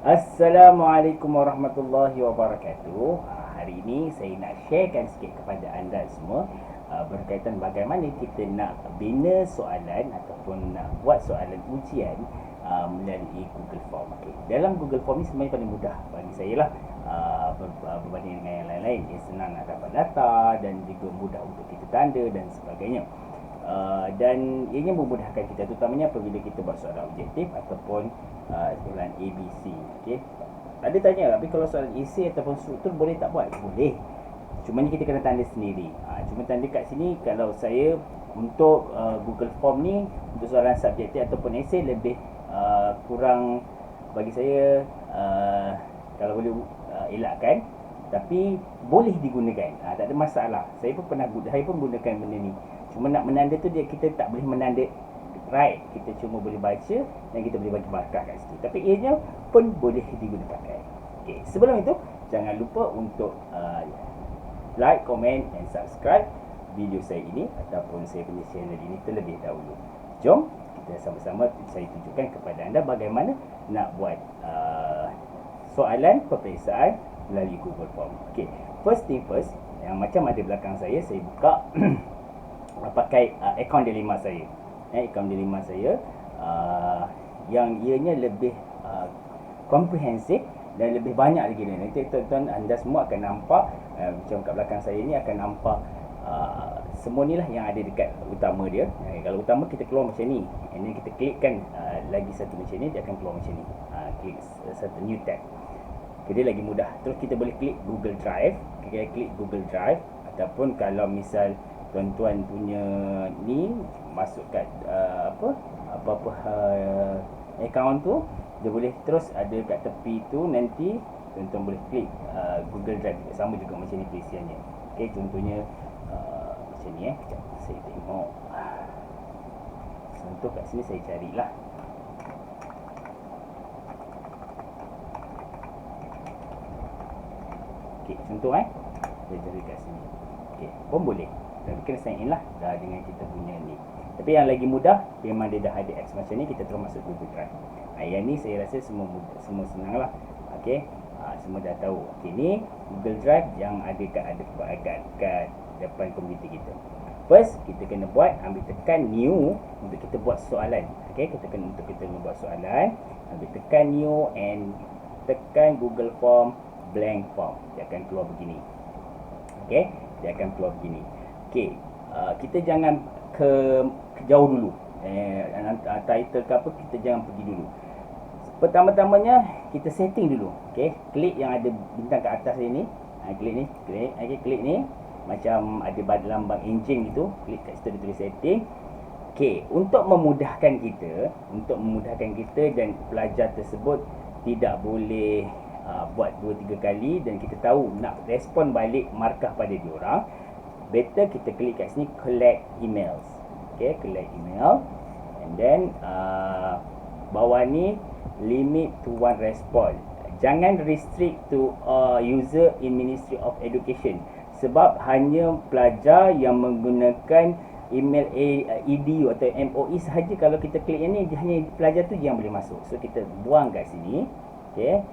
Assalamualaikum warahmatullahi wabarakatuh. Hari ini saya nak sharekan sikit kepada anda semua berkaitan bagaimana kita nak bina soalan ataupun nak buat soalan ujian melalui Google Form. Okay. Dalam Google Form ni sebenarnya paling mudah bagi saya lah, berbanding dengan yang lain-lain. Dia senang nak dapat data dan juga mudah untuk kita tanda dan sebagainya. Dan ianya memudahkan kita, terutamanya apabila kita buat soalan objektif ataupun soalan ABC. Okay. Ada tanya, tapi kalau soalan esei ataupun struktur boleh tak buat? Boleh. Cuma ni kita kena tanda sendiri. Cuma tanda kat sini, kalau saya untuk Google Form ni, untuk soalan subjektif ataupun esei lebih kurang bagi saya, kalau boleh elakkan. Tapi boleh digunakan, tak ada masalah. Saya pun gunakan benda ni. Cuma nak menanda tu kita tak boleh menanda right. Kita cuma boleh baca dan kita boleh bagi markah kat situ. Tapi ianya pun boleh digunakan. Okay. Sebelum itu, jangan lupa untuk like, comment dan subscribe video saya ini ataupun saya punya channel ini terlebih dahulu. Jom kita sama-sama saya tunjukkan kepada anda bagaimana nak buat soalan peperiksaan melalui Google Form. Okay. First thing first, yang macam ada belakang saya buka pakai akaun Dilema saya. Akaun Dilema saya yang ianya lebih komprehensif dan lebih banyak lagi. Nanti tuan-tuan anda semua akan nampak macam kat belakang saya ni akan nampak semua ni lah yang ada dekat utama dia. Kalau utama kita keluar macam ni, and then kita klikkan lagi satu macam ni, dia akan keluar macam ni. Klik satu new tab. Okay, dia lagi mudah. Terus kita boleh klik Google Drive. Kita klik Google Drive, ataupun kalau misal tuan-tuan punya ni masuk kat apa-apa account tu, dia boleh terus ada kat tepi tu, nanti tuan-tuan boleh klik Google Drive. Sama juga macam ni pengisiannya. Okey, contohnya macam ni Sekejap, saya tengok. Contoh kat sini saya carilah. Okey, contoh saya cari kat sini. Okey, pun boleh. Tapi kena sign in lah dengan kita punya ni. Tapi yang lagi mudah, memang dia dah ada X macam ni, kita terus masuk Google Drive. Yang ni saya rasa semua senang lah. Okey, semua dah tahu. Okey, ni Google Drive yang ada kat depan komputer kita. First, kita kena ambil tekan new untuk kita buat soalan. Okey, untuk kita buat soalan, ambil tekan new and tekan Google Form blank form. Dia akan keluar begini. Okey, dia akan keluar begini. Okey, kita jangan ke jauh dulu. Title ke apa, kita jangan pergi dulu. Pertama-tamanya kita setting dulu. Okey, klik yang ada bintang kat atas ini. Klik ni. Macam ada lambang enjin gitu. Klik kat situ, dia tulis setting. Okey, untuk memudahkan kita dan pelajar tersebut tidak boleh buat 2-3 kali, dan kita tahu nak respon balik markah pada diorang, better kita klik kat sini collect emails. Okay, collect email, and then bawah ni limit to one response. Jangan restrict to user in Ministry of Education, sebab hanya pelajar yang menggunakan email EDU atau MOE sahaja. Kalau kita klik yang ni, hanya pelajar tu yang boleh masuk. So kita buang kat sini. Okay,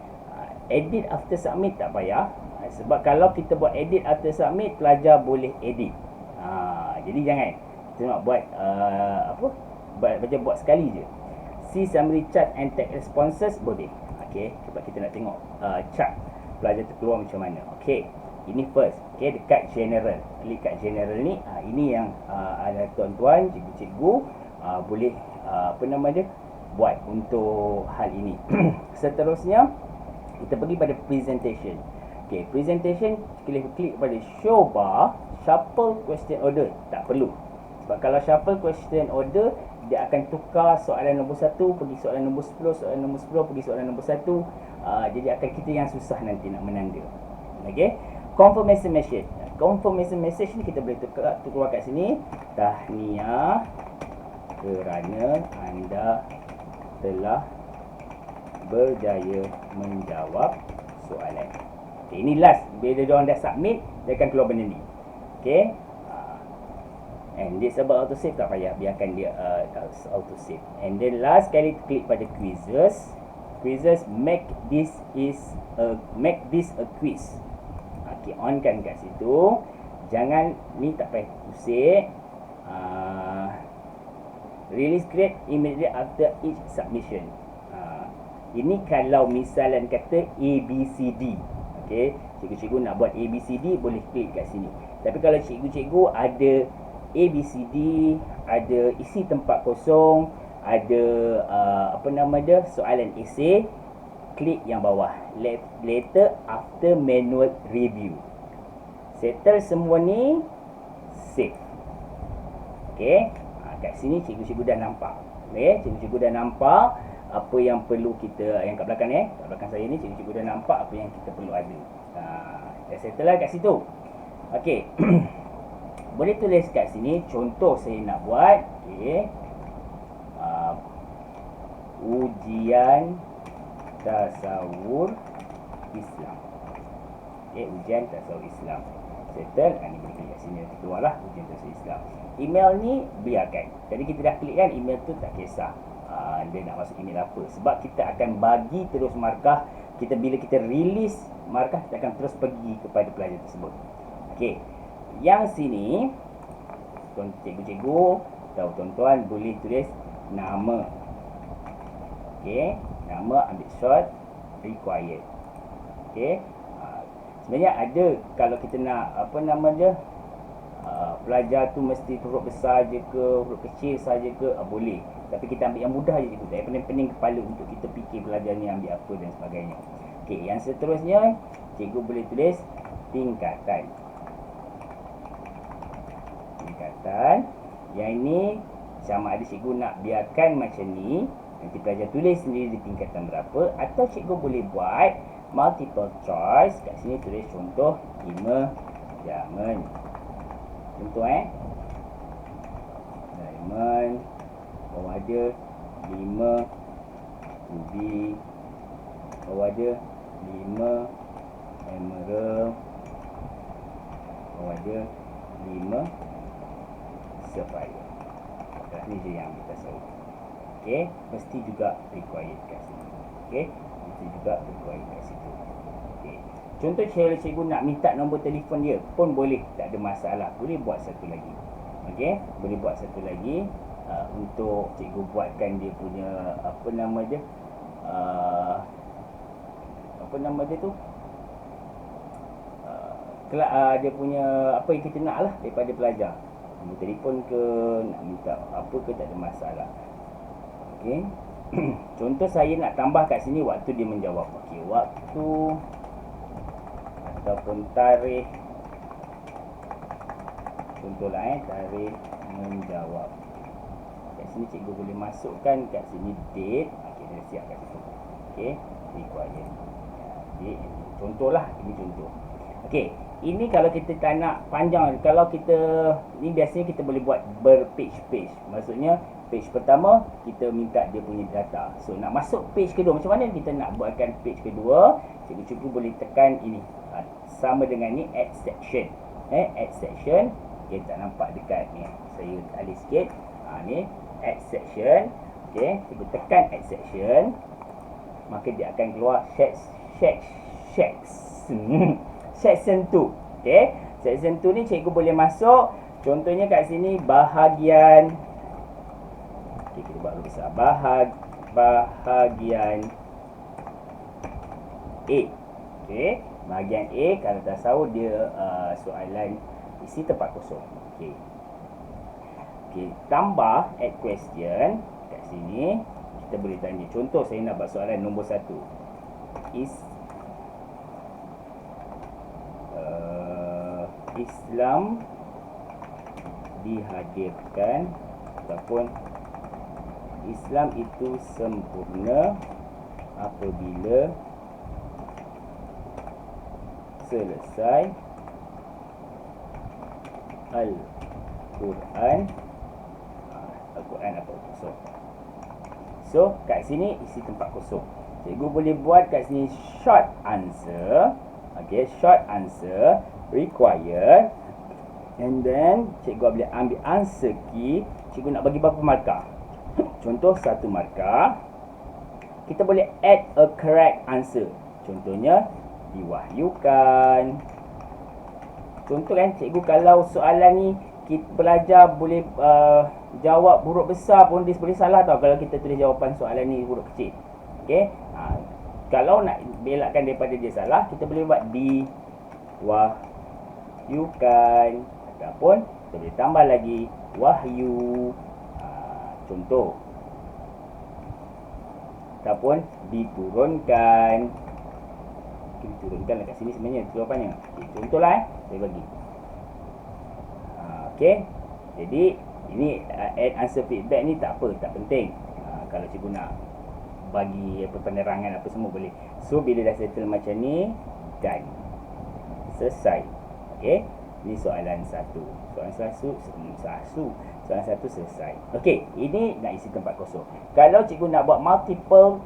edit after submit tak payah, sebab kalau kita buat edit after submit, pelajar boleh edit. Jadi jangan kita nak buat macam buat sekali je. See summary chart and text responses boleh. Okey, sebab kita nak tengok chart pelajar tu keluar macam mana. Okey, ini first. Okey, dekat general, klik kat general ni. Ini yang ada tuan-tuan, cikgu-cikgu boleh buat untuk hal ini. Seterusnya kita pergi pada presentation. Okay, presentation, klik pada show bar, shuffle question order. Tak perlu. Sebab kalau shuffle question order, dia akan tukar soalan nombor 1 pergi soalan nombor 10, soalan nombor 10 pergi soalan nombor 1. Jadi akan kita yang susah nanti nak menanda. Okay, confirmation message. Confirmation message ni kita boleh tukar kat sini. Tahniah kerana anda telah berjaya menjawab soalan. Okay, ini last. Bila diorang dah submit, dia akan keluar benda ni. Okay, and this about auto save, tak payah, biarkan dia auto save. And then last kali klik pada quizzes. quizzes, make this a quiz. Okay, on kan kat situ. Jangan, ni tak payah pusing. Release grade immediately after each submission. Ini kalau misalan kata ABCD. Okay, cikgu-cikgu nak buat ABCD, boleh klik kat sini. Tapi kalau cikgu-cikgu ada ABCD, ada isi tempat kosong, ada soalan esei, klik yang bawah, later after manual review. Settle semua ni, save. Okay, kat sini cikgu-cikgu dah nampak. Okay, cikgu-cikgu dah nampak apa yang perlu kita, yang kat belakang ni, kat belakang saya ni, cikgu-cikgu dah nampak apa yang kita perlu ada. Dah settle lah kat situ. Okay. Boleh tulis kat sini, contoh saya nak buat. Okay. Ujian tasawur Islam. Okay, ujian tasawur Islam. Settle. Ini boleh klik kat sini, nanti keluar lah ujian tasawur Islam. Email ni biarkan. Jadi kita dah klik kan, email tu tak kisah. Dia nak masuk email apa, sebab kita akan bagi terus markah. Bila kita release markah, kita akan terus pergi kepada pelajar tersebut. Okey, yang sini cikgu-cikgu atau tuan-tuan boleh tulis nama. Okey, nama ambil short, required. Okey, sebenarnya ada, kalau kita nak pelajar tu mesti huruf besar je ke, huruf kecil saja ke, boleh. Tapi kita ambil yang mudah je cikgu. Tak payah pening kepala untuk kita fikir pelajar ni ambil apa dan sebagainya. Okey, yang seterusnya cikgu boleh tulis tingkatan. Tingkatan. Yang ini sama ada cikgu nak biarkan macam ni, nanti pelajar tulis sendiri di tingkatan berapa, atau cikgu boleh buat multiple choice. Kat sini tulis contoh 5 diamond. Contoh diamond. Bawah ada 5 ruby. Bawah ada 5 emerald. Bawah ada 5 sapphire. Ini je yang kita tahu. Okey, mesti juga required kat sini. Okey, mesti juga required kat situ. Okey. Contoh cikgu nak minta nombor telefon dia pun boleh, tak ada masalah. Boleh buat satu lagi. Okey, boleh buat satu lagi. Untuk cikgu buatkan dia punya dia punya apa yang kita nak lah daripada pelajar. Nombor telefon ke, nak minta apa ke, tak ada masalah. Okey. Contoh saya nak tambah kat sini waktu dia menjawab. Okey, waktu ataupun tarikh. Contohlah tarikh menjawab. Kat sini cikgu boleh masukkan kat sini date. Okey, dah siap kat situ. Okey, required. Date. Contohlah, ini contoh. Okey, ini kalau kita tak nak panjang, kalau kita ni biasanya kita boleh buat berpage-page. Maksudnya page pertama kita minta dia punya data. So nak masuk page kedua, macam mana kita nak buatkan page kedua? Cikgu-cikgu boleh tekan ini. Sama dengan ni add section. Add section. Okey, tak nampak dekat ni. Saya alih sikit. Ni add section. Okey, cikgu tekan add section. Maka dia akan keluar section 2. Okey, section 2 ni cikgu boleh masuk. Contohnya kat sini bahagian. Okey, kita buat besar. Bahagian A. Okey, bahagian A kalau tak tahu dia soalan isi tempat kosong. Okey. Okey, tambah add question kat sini. Kita boleh tanya. Contoh saya nak buat soalan nombor 1. Islam dihadirkan ataupun Islam itu sempurna apabila selesai Al-Quran. Al-Quran apa kosong. So kat sini isi tempat kosong. Cikgu boleh buat kat sini short answer. Okay, short answer required. And then cikgu boleh ambil answer key. Cikgu nak bagi berapa markah? Contoh 1 markah. Ok, kita boleh add a correct answer. Contohnya, diwahyukan. Contoh kan, cikgu kalau soalan ni kita pelajar boleh jawab huruf besar pun dia boleh salah tau kalau kita tulis jawapan soalan ni huruf kecil. Okey. Kalau nak belakkan daripada dia salah, kita boleh buat diwahyukan ataupun kita boleh tambah lagi wahyu. Contoh. Ataupun diturunkan. Diturunkan dekat sini sebenarnya jawapannya. Contohlah saya bagi. Okey. Jadi ini add answer feedback ni tak apa, tak penting. Kalau cikgu nak bagi penerangan apa semua boleh. So bila dah settle macam ni, done. Selesai. Okey. Ini soalan 1. Soalan 1 selesai. Okey, ini nak isi tempat kosong. Kalau cikgu nak buat multiple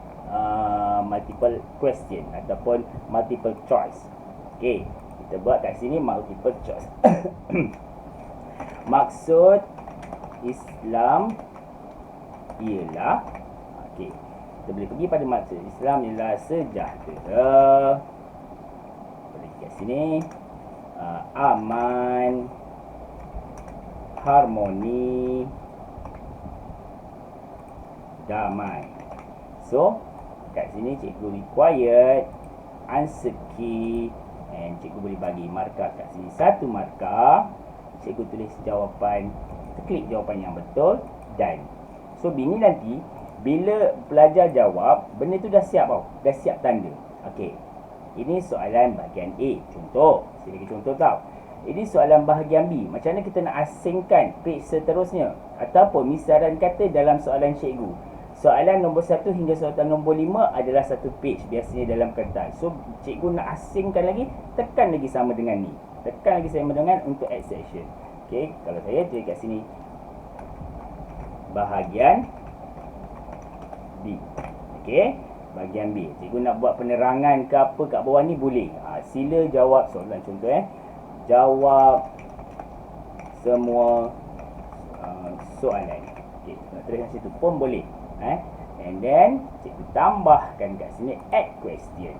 question ataupun multiple choice. Okey, kita buat kat sini multiple choice. Maksud Islam ialah, okey, kita boleh pergi pada maksud Islam ialah sejahtera. Boleh kat sini aman, harmoni, damai. So kat sini cikgu required answer key and cikgu boleh bagi markah kat sini 1 markah. Cikgu tulis jawapan, klik jawapan yang betul, dan so bini nanti bila pelajar jawab, benda tu dah siap tau, dah siap tanda. Okey, ini soalan bahagian A. Contoh, saya bagi contoh tau. Ini soalan bahagian B. Macam mana kita nak asingkan page seterusnya ataupun misalan kata dalam soalan cikgu. Soalan nombor 1 hingga soalan nombor 5 adalah satu page biasanya dalam kertas. So cikgu nak asingkan lagi, tekan lagi sama dengan ni. Tekan lagi sama dengan untuk add section. Okey, kalau saya tulis kat sini bahagian B. Okey, bahagian B. Cikgu nak buat penerangan ke apa kat bawah ni boleh. Sila jawab soalan. Contoh jawab semua soalan. Okey, nak tulis kat situ pun boleh. And then cikgu tambahkan kat sini add question.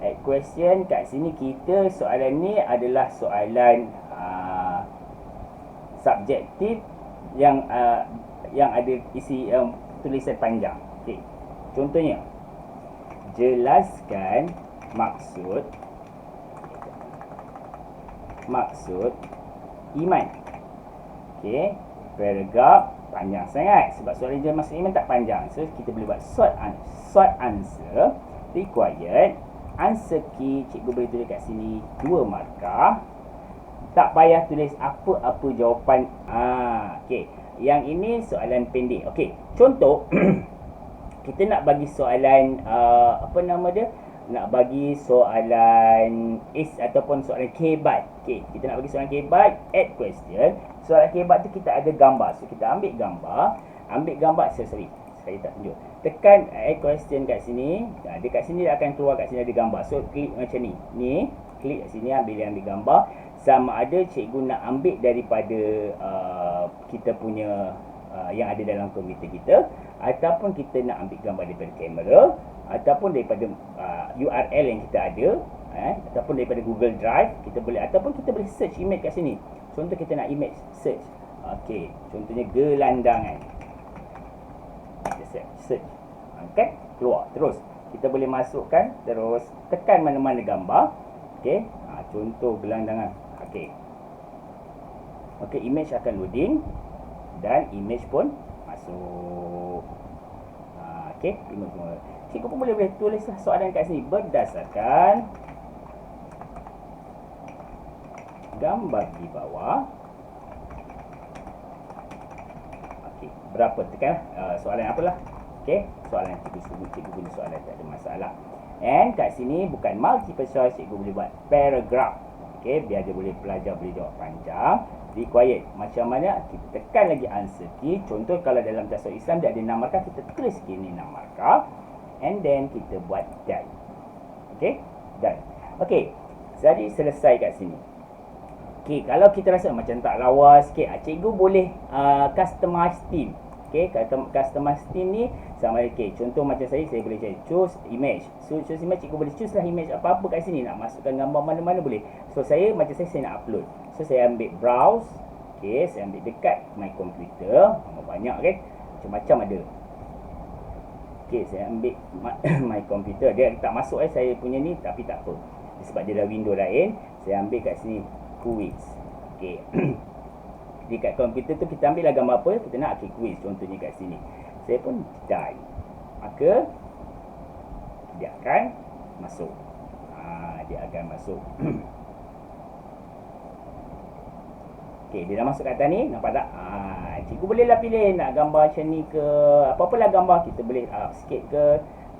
Add question kat sini kita soalan ni adalah soalan subjektif yang ada isi tulisan panjang. Okey. Contohnya, jelaskan maksud iman. Okey, paragraf panjang sangat sebab soalan jelaskan maksud iman tak panjang. So kita boleh buat short answer required. Answer key cikgu boleh tulis kat sini 2 markah. Tak payah tulis apa-apa jawapan. Okey, yang ini soalan pendek. Okey, contoh kita nak bagi soalan apa nama dia? Nak bagi soalan ataupun soalan kebat. Okey, kita nak bagi soalan kebat, add question. Soalan kebat tu kita ada gambar. So kita ambil gambar, sorry, saya tak tunjuk. Tekan add question kat sini. Dekat sini dia akan keluar, kat sini ada gambar. So klik macam ni. Ni, klik kat sini ambil gambar. Sama ada cikgu nak ambil daripada kita punya yang ada dalam komputer kita, ataupun kita nak ambil gambar daripada kamera, ataupun daripada URL yang kita ada, ataupun daripada Google Drive kita boleh, ataupun kita boleh search image kat sini. Contoh kita nak image search. Okey, contohnya gelandangan. Kita search. Kan? Keluar terus. Kita boleh masukkan terus, tekan mana-mana gambar. Okey, contoh gelandangan. Okey, image akan loading dan image pun masuk. Okey, image semua. Cikgu pun boleh tulislah soalan kat sini berdasarkan gambar di bawah. Okey, berapa tekan soalan apalah. Okey, soalan cikgu punya soalan tak ada masalah. And kat sini bukan multiple choice, cikgu boleh buat paragraph. Okey, biar dia boleh pelajar boleh jawab panjang. Required. Macam mana? Kita tekan lagi answer key. Contoh kalau dalam tasawuf Islam dia ada 6 markah, kita tulis sini 6 markah. And then kita buat done. Okey, done. Okey, jadi selesai kat sini. Okey, kalau kita rasa macam tak lawa sikit, cikgu boleh customize theme. Okey, customize theme ni sama contoh macam saya boleh cari choose image. So choose image, cikgu boleh choose lah image apa-apa kat sini, nak masukkan gambar mana-mana boleh. So saya macam saya nak upload. So saya ambil browse. Okey, saya ambil dekat my computer. Banyak kan? Macam-macam ada. Okey, saya ambil my computer. Dia tak masuk saya punya ni, tapi tak apa. Sebab dia dah window lain, saya ambil kat sini quiz. Okey. Dekat komputer tu kita ambil lah gambar apa kita nak, quiz contohnya kat sini. Saya pun die. Maka dia akan masuk. Dia akan masuk. Okey, dia dah masuk kat atas ni, nampak tak? Cikgu bolehlah pilih nak gambar macam ni ke, apa-apalah gambar kita boleh up sikit ke.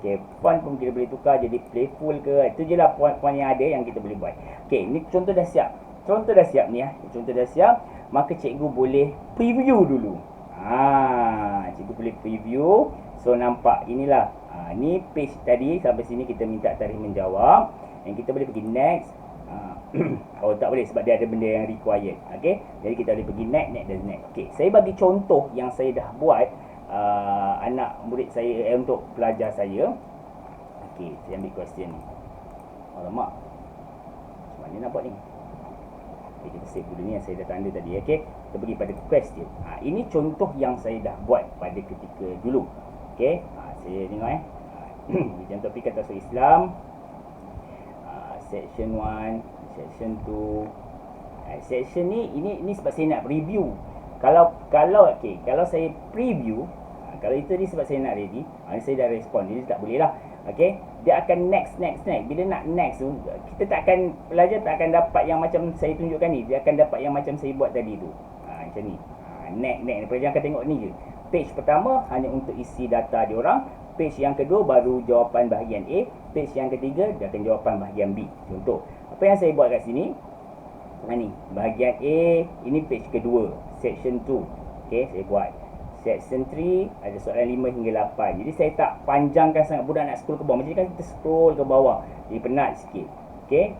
Okey, font pun kita boleh tukar jadi playful ke. Itu je lah point-point yang ada yang kita boleh buat. Okey, ni contoh dah siap. Contoh dah siap ni Contoh dah siap. Maka cikgu boleh preview dulu. Cikgu boleh preview. So nampak inilah. Ni page tadi sampai sini kita minta tarikh menjawab. Dan kita boleh pergi next. Oh tak boleh sebab dia ada benda yang required. Okey. Jadi kita boleh pergi next dan next. Okey, saya bagi contoh yang saya dah buat anak murid saya untuk pelajar saya. Okey, saya ambil question ni. Alamak. Macam mana nak buat ni? Kita save dulu ni yang saya dah tanda tadi. Okey, kita pergi pada question. Ini contoh yang saya dah buat pada ketika dulu. Okey, saya tengok Macam topik kata soal Islam, section 1, section 2. Section ni ini sebab saya nak review. Kalau saya preview, kalau itu ni sebab saya nak ready, saya dah respon, jadi tak boleh lah. Okey, dia akan next. Bila nak next tu, pelajar tak akan dapat yang macam saya tunjukkan ni. Dia akan dapat yang macam saya buat tadi tu. Macam ni. Next. Pelajar akan tengok ni je. Page pertama hanya untuk isi data diorang. Page yang kedua baru jawapan bahagian A. Page yang ketiga dia akan jawapan bahagian B. Contoh, apa yang saya buat kat sini? Ni, bahagian A, ini page kedua, section 2. Okey, saya buat. Section 3 ada soalan 5 hingga 8. Jadi saya tak panjangkan sangat, budak nak scroll ke bawah. Macam ni kan kita scroll ke bawah, jadi penat sikit. Okey,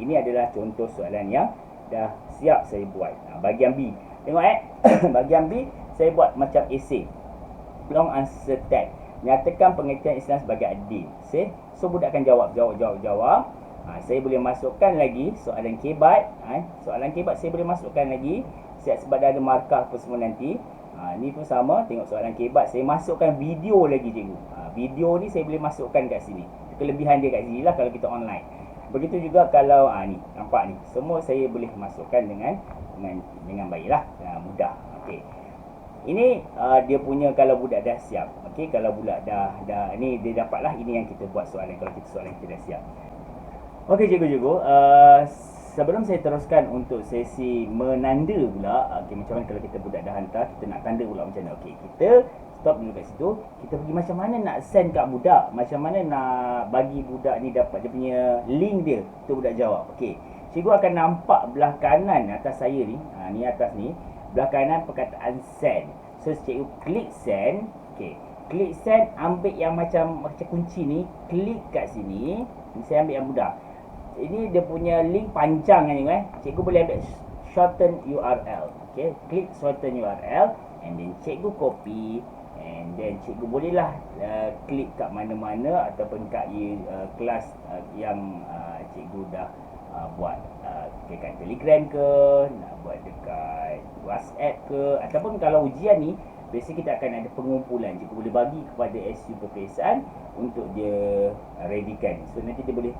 ini adalah contoh soalan yang dah siap saya buat. Bahagian B, tengok bahagian B saya buat macam essay, long answer tag. Nyatakan pengertian Islam sebagai adil. So budak akan jawab. Saya boleh masukkan lagi soalan kebat. Soalan kebat saya boleh masukkan lagi. Sebab dah ada markah apa semua nanti. Ni pun sama, tengok soalan kebat. Saya masukkan video lagi cikgu. Video ni saya boleh masukkan kat sini. Kelebihan dia kat sini lah kalau kita online. Begitu juga kalau ni, nampak ni. Semua saya boleh masukkan dengan baiklah, mudah. Okey. Ini dia punya kalau budak dah siap. Okey, kalau budak dah ni dia dapatlah ini yang kita buat soalan kalau kita soalan kita dah siap. Okey cikgu-cikgu, sebelum saya teruskan untuk sesi menanda pula, macam mana kalau kita budak dah hantar, kita nak tanda pula macam mana. Okey, kita stop dulu kat situ. Kita pergi macam mana nak send kat budak, macam mana nak bagi budak ni dapat dia punya link dia untuk budak jawab. Okey, cikgu akan nampak belah kanan atas saya ni, ni atas ni, belah kanan perkataan send. So cikgu klik send. Okey, klik send, ambil yang macam kunci ni, klik kat sini. Saya ambil yang mudah. Ini dia punya link panjang ni Cikgu boleh ambil shorten URL. Okey, klik shorten URL and then cikgu copy and then cikgu bolehlah klik kat mana-mana ataupun kat kelas yang cikgu dah buat dekat Telegram ke, nak buat dekat WhatsApp ke, ataupun kalau ujian ni biasanya kita akan ada pengumpulan. Cikgu boleh bagi kepada SU peperiksaan untuk dia readykan. So nanti dia boleh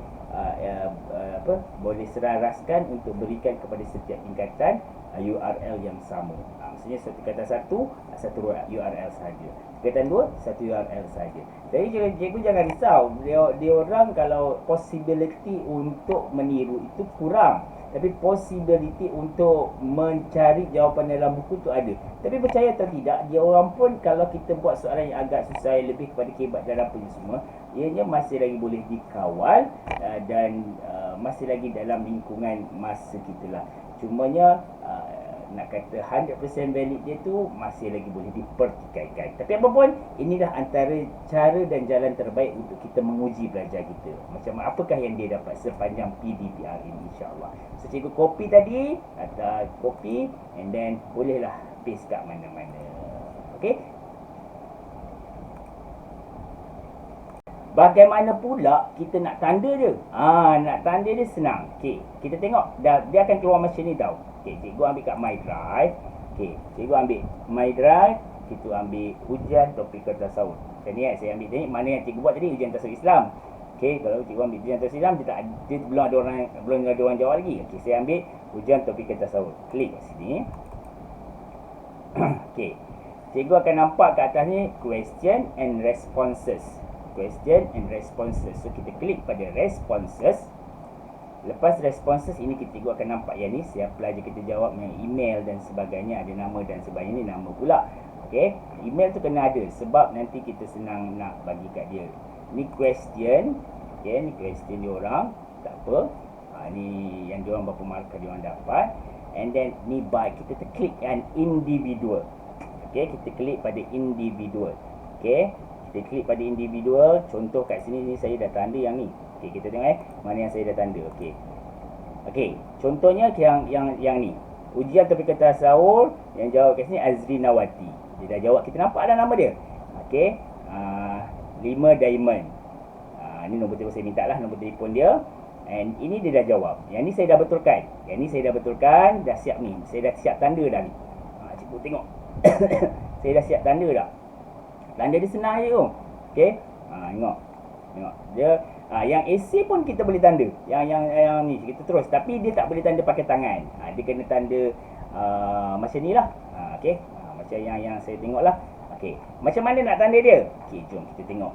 boleh seraraskan untuk berikan kepada setiap tingkatan URL yang sama. Maksudnya tingkatan 1 satu URL saja, tingkatan 2 satu URL saja. Jadi cikgu jangan risau, dia orang kalau possibility untuk meniru itu kurang, tapi possibility untuk mencari jawapan dalam buku tu ada. Tapi percaya atau tidak, dia orang pun kalau kita buat soalan yang agak susah, lebih kepada kebat dan apa semua, ianya masih lagi boleh dikawal dan masih lagi dalam lingkungan masa kita lah. Cumanya nak kata 100% valid dia tu masih lagi boleh dipertikaikan. Tapi apapun, inilah antara cara dan jalan terbaik untuk kita menguji belajar kita. Macam apakah yang dia dapat sepanjang PDPR ini, insyaAllah. So cikgu copy tadi, atau copy and then bolehlah paste kat mana-mana. Okey, Bagaimana pula kita nak tanda dia? Nak tanda dia senang. Okey, kita tengok dia akan keluar macam ni tau. Okey, cikgu ambil kat My Drive. Okey, cikgu ambil My Drive, kita ambil ujian topik tasawuf. Macam ni saya ambil ni, mana yang cikgu buat tadi ujian tasawuf Islam. Okey, kalau cikgu ambil ujian tasawuf Islam, dia belum ada orang jawab lagi. Okey, saya ambil ujian topik tasawuf. Klik kat sini. Okey. Cikgu akan nampak kat atas ni question and responses. Question and responses. So kita klik pada responses. Lepas responses ini cikgu akan nampak yang ni siapa pelajar kita jawab yang email dan sebagainya, ada nama dan sebagainya, ni nama pula. Okey, email tu kena ada sebab nanti kita senang nak bagi kat dia. Ni question. Okey, ni question dia orang. Tak apa. Ni yang dia orang berapa markah dia orang dapat. And then ni by kita terklik yang individual. Okey, kita klik pada individual. Okey, kita klik pada individual. Contoh kat sini ni saya dah tanda yang ni. Okey, kita tengok mana yang saya dah tanda. Okey. Okey, contohnya yang ni. Ujian topik tasawuf yang jawab kat sini Azri Nawati. Dia dah jawab, kita nampak ada nama dia. Okey. 5 diamond. Ni nombor telefon saya minta lah, nombor telefon dia. And ini dia dah jawab. Yang ni saya dah betulkan. Yang ni saya dah betulkan, dah siap ni. Saya dah siap tanda dah ni. Cikgu tengok. Saya dah siap tanda dah. Tanda dia senang je tu. Okey. Tengok. Dia yang essay pun kita boleh tanda. Yang ni kita terus, tapi dia tak boleh tanda pakai tangan. Dia kena tanda macam ni lah. Okey. Macam yang saya tengok lah. Okey. Macam mana nak tanda dia? Okey, jom kita tengok.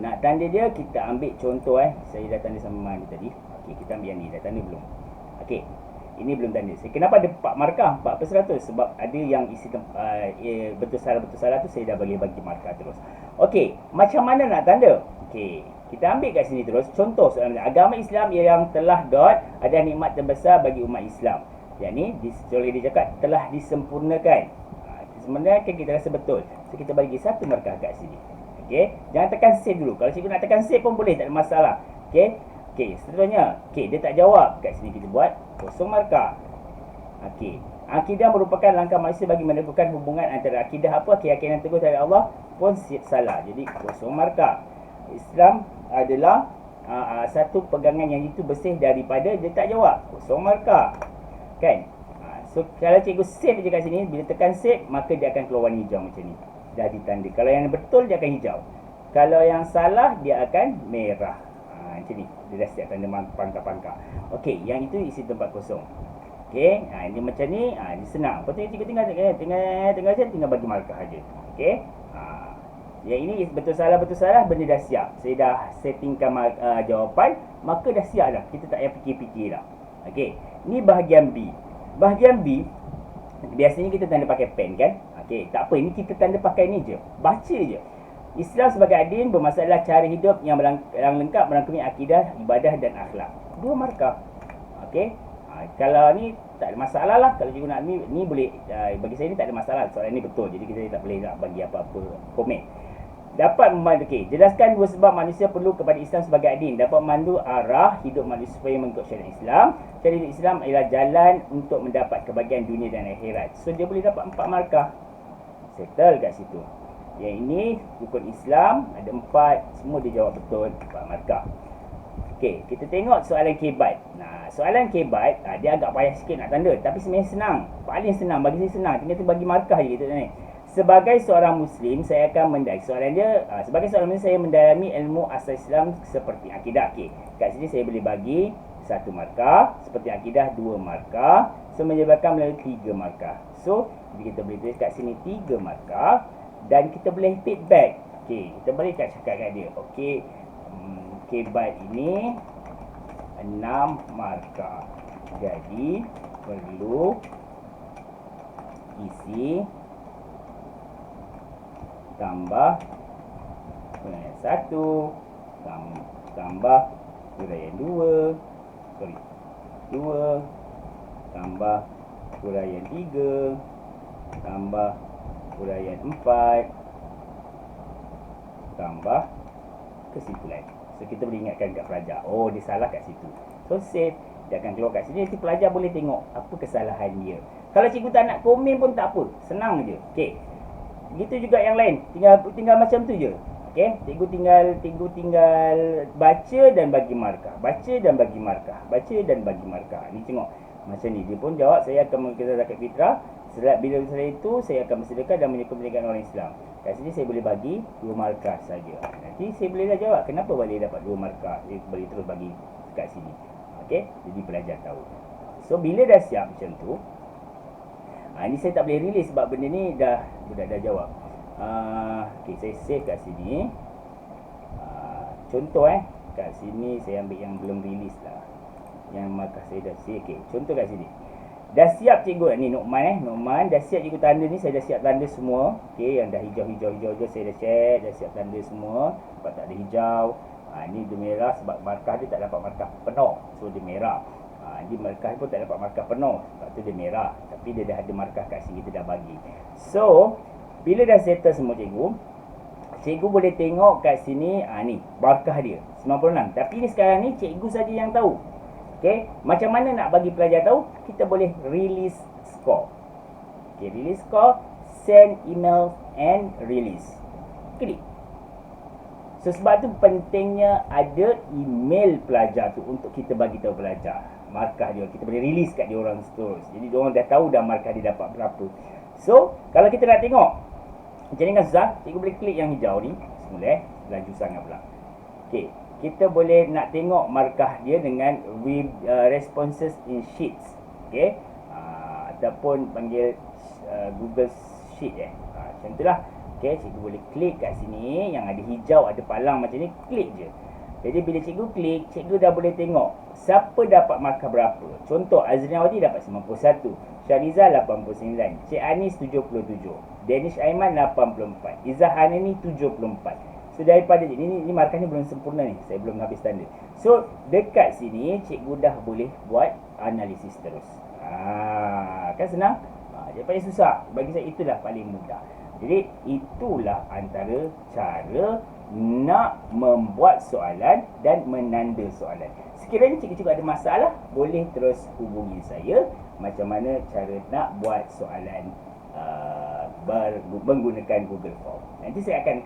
Nak tanda dia, kita ambil contoh saya dah tanda sama mana tadi. Okey, kita ambil yang ni. Dah tanda belum? Okey. Ini belum tanda. Kenapa ada 4 markah? 4%? Sebab ada yang isi betul salah tu saya dah bagi markah terus. Okey, macam mana nak tanda? Okey, kita ambil kat sini terus. Contoh soalan agama Islam yang telah ada nikmat terbesar bagi umat Islam. Yang ni dia cakap telah disempurnakan. Sebenarnya kita rasa betul. So kita bagi 1 markah kat sini. Okey, jangan tekan save dulu. Kalau cikgu nak tekan save pun boleh, tak ada masalah. Okey. Okey, seterusnya. Okey, dia tak jawab. Kat sini kita buat kosong markah. Okey. Akidah merupakan langkah manusia bagi meneguhkan hubungan antara akidah apa? Keyakinan teguh terhadap Allah pun salah. Jadi kosong markah. Islam adalah satu pegangan yang itu bersih daripada, dia tak jawab. Kosong markah. Kan? So kalau cikgu save je kat sini, bila tekan save, maka dia akan keluar warna hijau macam ni. Dah ditanda. Kalau yang betul dia akan hijau. Kalau yang salah dia akan merah. Macam ni. Dia dah siap tanda pangkah-pangkah. Okey, yang itu isi tempat kosong. Okey, ini macam ni, ini senang. Lepas tu cikgu tinggal bagi markah aja. Okey. Yang ini betul salah benda dah siap. Saya dah settingkan jawapan, maka dah siap dah. Kita tak payah fikir-fikir dah. Okey, ni bahagian B. Bahagian B biasanya kita tanda pakai pen kan? Okey, tak apa, ini kita tanda pakai ni je. Baca je. Islam sebagai adin bermasalah cara hidup yang lengkap merangkumi akidah, ibadah dan akhlak. 2 markah. Okey. Kalau ni tak ada masalah lah. Kalau cikgu nak ni boleh, bagi saya ni tak ada masalah. Soalan ni betul. Jadi kita tak boleh nak bagi apa-apa komen. Dapat memandu, jelaskan 2 sebab manusia perlu kepada Islam sebagai adin. Dapat memandu arah hidup manusia supaya mengikut syariat Islam. Syariat hidup Islam ialah jalan untuk mendapat kebahagiaan dunia dan akhirat. So dia boleh dapat 4 markah. Settle kat situ. Yang ini rukun Islam ada 4, semua dia jawab betul, 4 markah. Okey, kita tengok soalan kebat. Nah, soalan kebat dia agak payah sikit nak tanda, tapi sebenarnya senang. Paling senang, bagi saya senang. Tinggal bagi markah je gitu ni. Sebagai seorang muslim, saya akan mendalami soalan dia, sebagai seorang muslim saya mendalami ilmu asal Islam seperti akidah. Okey, kat sini saya boleh bagi 1 markah, seperti akidah 2 markah, so menyebabkan melalui 3 markah. So, kita boleh tulis kat sini 3 markah dan kita boleh feedback. Okey, kita boleh cakap kat dia. Okey, kebat ini 6 markah. Jadi perlu isi tambah uraian 1 tambah uraian 2 tambah uraian 3 tambah uraian 4 tambah kesimpulan. So kita boleh ingatkan kat pelajar, oh dia salah kat situ. So save, dia akan keluar kat sini. Nanti pelajar boleh tengok apa kesalahan dia. Kalau cikgu tak nak komen pun tak apa, senang je. Okey. Begitu juga yang lain, tinggal macam tu je. Okey, cikgu tinggal baca dan bagi markah. Baca dan bagi markah. Baca dan bagi markah. Ni tengok macam ni. Dia pun jawab, saya akan mengeluarkan zakat fitrah. Bila saya itu, saya akan bersedekah dan menyumbangkan orang Islam. Kat sini saya boleh bagi 2 markah saja. Nanti saya boleh dah jawab kenapa boleh dapat 2 markah. Saya boleh terus bagi kat sini. Okey, jadi pelajar tahu. So bila dah siap macam tu, ni saya tak boleh release sebab benda ni budak dah jawab. Okay, saya save kat sini. Contoh kat sini saya ambil yang belum release lah. Yang markah saya dah save. Okay, contoh kat sini. Dah siap cikgu ni Nokman dah siap cikgu tanda ni, saya dah siap tanda semua. Okay, yang dah hijau saya dah check, dah siap tanda semua. Sebab tak ada hijau. Ni dia merah sebab markah dia tak dapat markah penuh. So dia merah. Ni markah pun tak dapat markah penuh. Sebab tu dia merah. Tapi dia dah ada markah kat sini, kita dah bagi. So bila dah settle semua cikgu boleh tengok kat sini, ni markah dia 96. Tapi ni sekarang ni cikgu saja yang tahu. Okey, macam mana nak bagi pelajar tahu? Kita boleh release score. Okey, release score, send email and release. Klik. So sebab tu pentingnya ada email pelajar tu untuk kita bagi tahu pelajar markah dia. Kita boleh release kat dia orang terus. Jadi dia orang dah tahu dah markah dia dapat berapa. So kalau kita nak tengok macam ni kan susah, cikgu boleh klik yang hijau ni semula laju sangat pula. Okey, kita boleh nak tengok markah dia dengan responses in sheets. Okey, ataupun panggil Google Sheet macam itulah. Okey, cikgu boleh klik kat sini yang ada hijau, ada palang macam ni, klik je. Jadi bila cikgu klik, cikgu dah boleh tengok siapa dapat markah berapa. Contoh, Azriawati dapat 91, Syariza 89, Cik Anis 77, Danish Aiman 84, Izzah Hanani 74. So daripada ini markah ni belum sempurna ni, saya belum habis tanda. So dekat sini cikgu dah boleh buat analisis terus. Kan senang? Dia paling susah. Bagi saya itulah paling mudah. Jadi itulah antara cara nak membuat soalan dan menanda soalan. Sekiranya cikgu-cikgu ada masalah, boleh terus hubungi saya macam mana cara nak buat soalan menggunakan Google Form. Nanti saya akan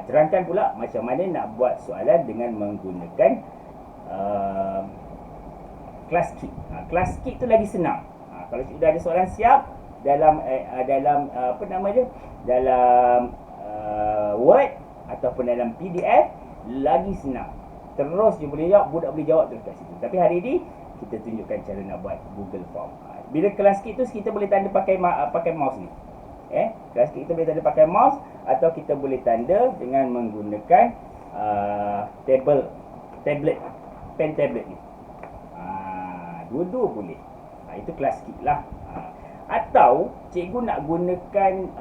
terangkan pula macam mana nak buat soalan dengan menggunakan ClassKit. ClassKit tu lagi senang. Kalau cikgu dah ada soalan siap dalam apa nama dia, dalam Word ataupun dalam PDF, lagi senang. Terus dia boleh jawab, budak boleh jawab terus kat situ. Tapi hari ni kita tunjukkan cara nak buat Google Form. Bila ClassKit tu kita boleh tanda pakai mouse ni. ClassKit kita boleh tanda pakai mouse atau kita boleh tanda dengan menggunakan tablet, pen tablet ni. Dua-dua boleh. Itu ClassKit lah. Atau cikgu nak gunakan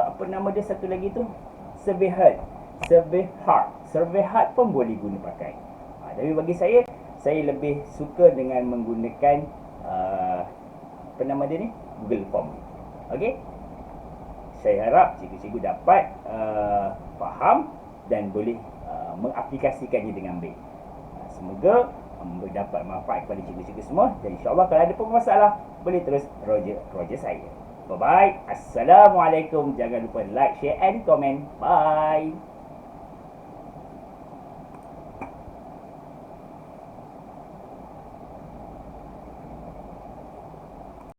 apa nama dia satu lagi tu, Survey Hard pun boleh guna pakai. Tapi bagi saya lebih suka dengan menggunakan apa nama dia ni, Google Form. Okey, saya harap cikgu-cikgu dapat faham dan boleh mengaplikasikannya dengan baik. Semoga mendapat manfaat kepada cikgu-cikgu semua. Dan insyaAllah kalau ada pun masalah, boleh terus Roger saya. Bye-bye. Assalamualaikum. Jangan lupa like, share and comment. Bye.